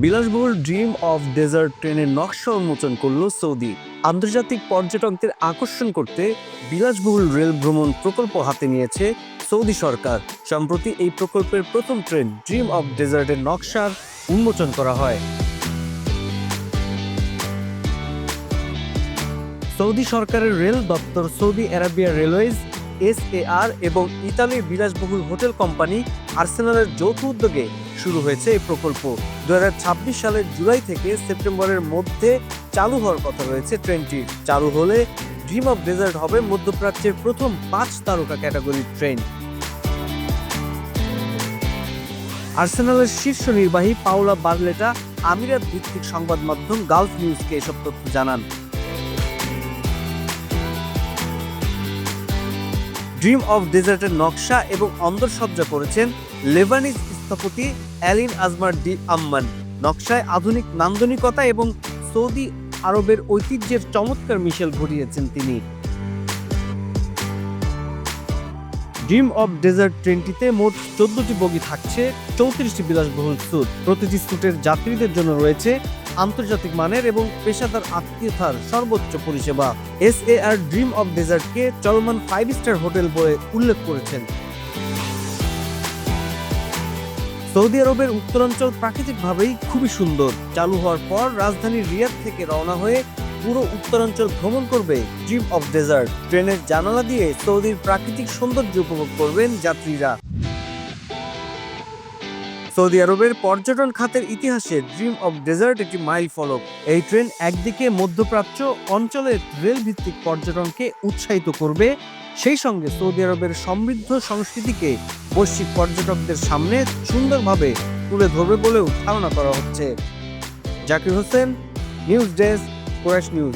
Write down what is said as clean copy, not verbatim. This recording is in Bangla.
বিলাসবহুল ড্রিম অফ ডেজার্ট ট্রেনের নকশা উন্মোচন করল সৌদি। আন্তর্জাতিক পর্যটকদের আকর্ষণ করতে বিলাসবহুল রেল ভ্রমণ প্রকল্প হাতে নিয়েছে সৌদি সরকার। সম্প্রতি এই প্রকল্পের প্রথম ট্রেন ড্রিম অফ ডেজার্টের নকশার উন্মোচন করা হয়। সৌদি সরকারের রেল দপ্তর, সৌদি আরবিয়া রেলওয়েজ SAR এবং ইতালির বিলাসবহুল হোটেল কোম্পানি আর্সেনালের যৌথ উদ্যোগে শুরু হয়েছে এই প্রকল্প। 2026 সালের জুলাই থেকে সেপ্টেম্বরের মধ্যে চালু হওয়ার কথা রয়েছে ট্রেনটি। চালু হলে ড্রিম অফ ডেজার্ট হবে মধ্যপ্রাচ্যের প্রথম 5 তারকা ক্যাটাগরির ট্রেন। আর্সেনালের শীর্ষ নির্বাহী পাওলা বার্লেটা আমিরাত ভিত্তিক সংবাদ মাধ্যম গালফ নিউজকে এসব তথ্য জানান। ড্রিম অফ ডেজার্টের নকশা এবং অন্দরসজ্জা করেছেন লেবানিজ স্থপতি অ্যালিন আজমার ডি আম্মান। নকশায় আধুনিক নান্দনিকতা এবং সৌদি আরবের ঐতিহ্যের চমৎকার মিশেল ঘটিয়েছেন তিনি। ড্রিম অফ ডেজার্ট ট্রেনটিতে মোট 14টি বগি থাকছে, 34টি বিলাসবহুল স্যুট। প্রতিটি স্যুটের যাত্রীদের জন্য রয়েছে আন্তর্জাতিক মানের এবং পেশাদার আতিথ্যতার সর্বোচ্চ পরিষেবা। SAR ড্রিম অফ ডেজার্টকে চলমান 5 স্টার হোটেল বলে উল্লেখ করেছেন। সৌদি আরবের উত্তরাঞ্চল প্রাকৃতিকভাবেই খুবই সুন্দর। চালু হওয়ার পর রাজধানী রিয়াদ থেকে রওনা হয়ে পুরো উত্তরাঞ্চল ভ্রমণ করবে ড্রিম অফ ডেজার্ট। ট্রেনের জানালা দিয়ে সৌদির প্রাকৃতিক সৌন্দর্য উপভোগ করবেন যাত্রীরা। সৌদি আরবের পর্যটন খাতের ইতিহাসে ড্রিম অফ ডেজার্ট একটি মাইল ফলক। এই ট্রেন একদিকে মধ্যপ্রাচ্য অঞ্চলের রেল ভিত্তিক পর্যটনকে উৎসাহিত করবে, সেই সঙ্গে সৌদি আরবের সমৃদ্ধ সংস্কৃতিকে বৈশ্বিক পর্যটকদের সামনে সুন্দরভাবে তুলে ধরবে বলেও ধারণা করা হচ্ছে। Zakir Hossain, news desk, Quraish news.